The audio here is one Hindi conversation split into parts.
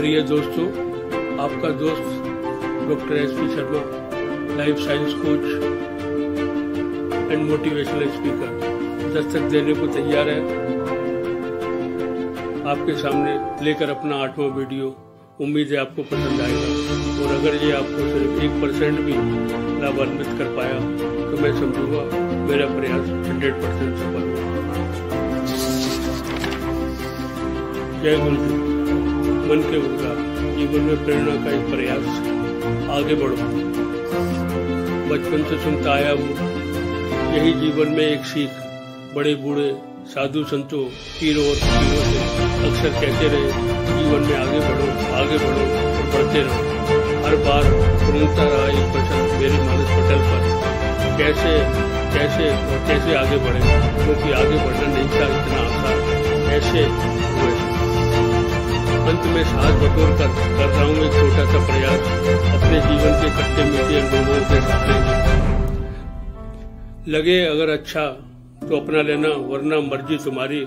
प्रिय दोस्तों, आपका दोस्त doctor SP. Sharma, life science coach and motivational speaker, Dastak देने को तैयार है आपके सामने लेकर अपना 8वां वीडियो। उम्मीद है आपको पसंद आएगा और अगर ये आपको सिर्फ 1% भी लाभान्वित कर पाया तो मैं समझूंगा मेरा प्रयास 100% सफल हुआ। जय गुरु। मन के उद्गार, जीवन में प्रेरणा का एक प्रयास। आगे बढ़ो। बचपन से सुनता आया हूँ यही जीवन में एक सीख। बड़े बूढ़े साधु संतों, पीरों और फकीरों से अक्सर कहते रहे, जीवन में आगे बढ़ो और बढ़ते रहो। हर बार घूमता रहा एक प्रश्न मेरे मानस पटल पर, कैसे आगे बढ़े, क्योंकि आगे बढ़ना नहीं था इतना आसान। ऐसे हुए अंत में साहस बटोर कर रहा हूँ एक छोटा सा प्रयास, अपने जीवन के खट्टे मीठे अनुभवों के साथ लगे अगर अच्छा तो अपना लेना, वरना मर्जी तुम्हारी,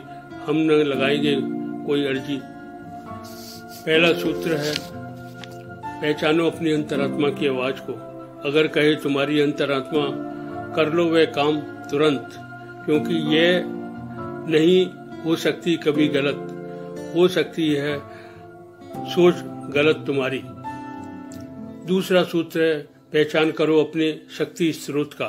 हम न लगाएंगे कोई अर्जी। पहला सूत्र है, पहचानो अपनी अंतरात्मा की आवाज को। अगर कहे तुम्हारी अंतरात्मा, कर लो वह काम तुरंत, क्योंकि यह नहीं हो सकती कभी गलत। हो सकती है सोच गलत तुम्हारी। दूसरा सूत्र है, पहचान करो अपने शक्ति स्रोत का।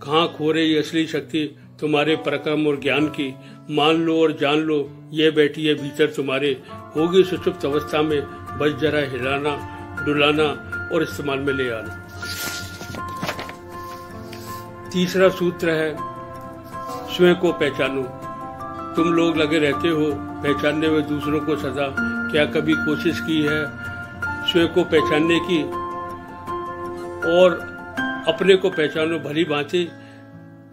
कहाँ खो रही असली शक्ति तुम्हारे पराक्रम और ज्ञान की। मान लो और जान लो ये बैठी है भीतर तुम्हारे। होगी सुषुप्त अवस्था में, बस जरा हिलाना डुलाना और इस्तेमाल में ले आना। तीसरा सूत्र है, स्वयं को पहचानो। तुम लोग लगे रहते हो पहचानने में दूसरों को सदा, क्या कभी कोशिश की है स्वयं को पहचानने की? और अपने को पहचानो भली भांति,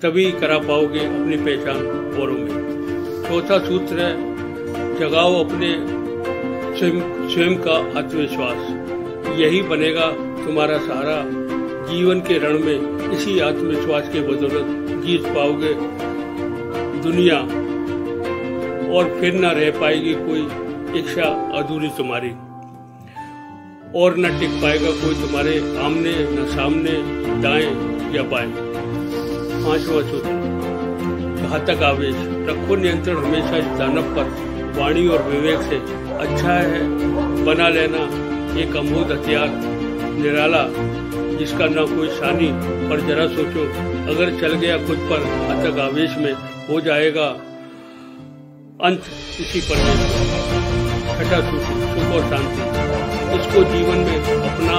तभी करा पाओगे अपनी पहचान औरों में। चौथा सूत्र है, जगाओ अपने स्वयं का आत्मविश्वास। यही बनेगा तुम्हारा सहारा जीवन के रण में। इसी आत्मविश्वास के बदौलत जीत पाओगे दुनिया और फिर न रह पाएगी कोई इच्छा अधूरी तुम्हारी, और न टिक पाएगा कोई तुम्हारे आमने न सामने, दाएं या बाएं। पांचवा सूत्र, घातक आवेश। रखो नियंत्रण हमेशा इस दानव पर, वाणी और विवेक से। अच्छा है बना लेना एक अमोघ हथियार निराला, जिसका न कोई शानी। पर जरा सोचो, अगर चल गया खुद पर घातक आवेश में, हो जाएगा अंत इसी पर। छठा सूत्र, सुख और शांति। इसको जीवन में अपना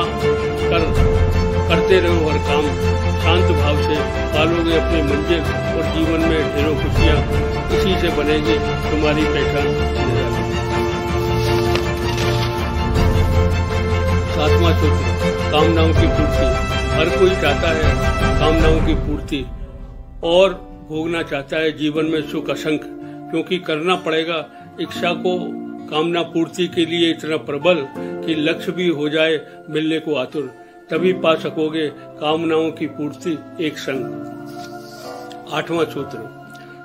करते रहो हर काम। शांत भाव से पालोगे अपनी मंजिल और जीवन में ढेरों खुशियां। इसी से बनेगी तुम्हारी पहचान। सातवां सूत्र, कामनाओं की पूर्ति। हर कोई चाहता है कामनाओं की पूर्ति और भोगना चाहता है जीवन में सुख असंख्य, क्योंकि करना पड़ेगा इच्छा को कामना पूर्ति के लिए इतना प्रबल कि लक्ष्य भी हो जाए मिलने को आतुर। तभी पा सकोगे कामनाओं की पूर्ति एक संग। आठवां सूत्र,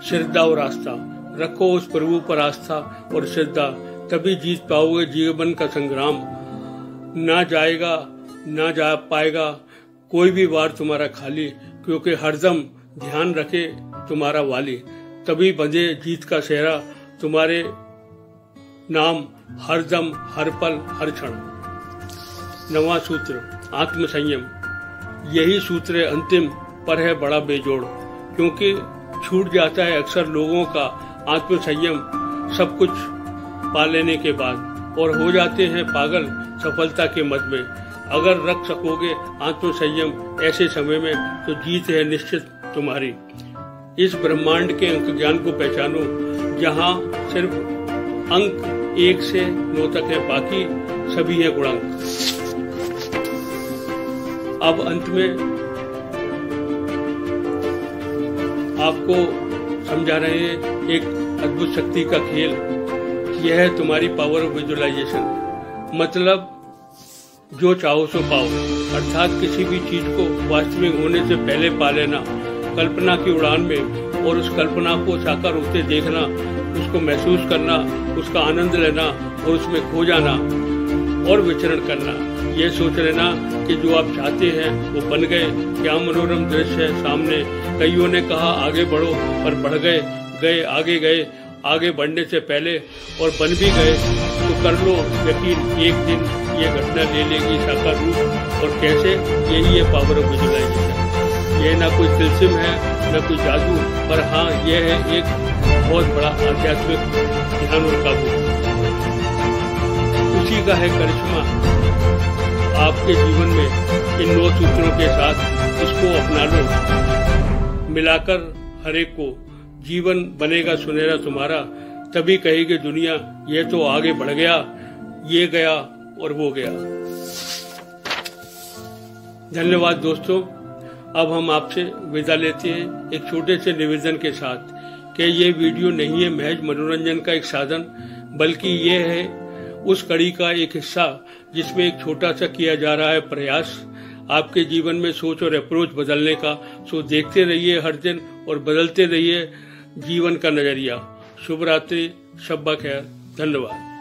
श्रद्धा और आस्था। रखो उस प्रभु पर आस्था और श्रद्धा, तभी जीत पाओगे जीवन का संग्राम। ना जा पाएगा कोई भी वार तुम्हारा खाली, क्योंकि हरदम ध्यान रखे तुम्हारा वाली। तभी बंधे जीत का सेहरा तुम्हारे नाम, हर दम हर पल हर क्षण। नवां सूत्र, आत्म संयम। यही सूत्र अंतिम पर है बड़ा बेजोड़, क्योंकि छूट जाता है अक्सर लोगों का आत्म संयम सब कुछ पा लेने के बाद, और हो जाते हैं पागल सफलता के मद में। अगर रख सकोगे आत्म संयम ऐसे समय में, तो जीत है निश्चित तुम्हारी। इस ब्रह्मांड के अंक ज्ञान को पहचानो, जहाँ सिर्फ अंक 1 से 9 तक है, बाकी सभी है गुणांक। अब अंत में आपको समझा रहे हैं एक अद्भुत शक्ति का खेल। यह है तुम्हारी पावर ऑफ विजुअलाइजेशन। मतलब जो चाहो सो पाओ, अर्थात किसी भी चीज को वास्तविक होने से पहले पा लेना। कल्पना की उड़ान में और उस कल्पना को साकार होते देखना, उसको महसूस करना, उसका आनंद लेना और उसमें खो जाना। और विचरण करना। ये सोच लेना कि जो आप चाहते हैं वो बन गए। क्या मनोरम दृश्य है सामने। कईयों ने कहा आगे बढ़ो, पर बढ़ गए आगे गए। आगे बढ़ने से पहले और बन भी गए तो कर लो यकीन, एक दिन ये घटना ले लेगी साकार रूप। और कैसे? यही है पावर ऑफ विजुअलाइजेशन। यह ना कोई तिलस्म है, न कोई जादू, पर हाँ यह है एक बहुत बड़ा आध्यात्मिक ध्यान और काबू। उसी का है करिश्मा आपके जीवन में। इन 9 सूत्रों के साथ इसको अपना लो, मिलाकर हर एक को। जीवन बनेगा सुनहरा तुम्हारा। तभी कहेगी दुनिया ये तो आगे बढ़ गया, ये गया और वो गया। धन्यवाद दोस्तों। अब हम आपसे विदा लेते हैं एक छोटे से निवेदन के साथ कि ये वीडियो नहीं है महज मनोरंजन का एक साधन, बल्कि ये है उस कड़ी का एक हिस्सा जिसमें एक छोटा सा किया जा रहा है प्रयास आपके जीवन में सोच और अप्रोच बदलने का। सो देखते रहिए हर दिन और बदलते रहिए जीवन का नजरिया। शुभ रात्रि, शब्बा खैर, धन्यवाद।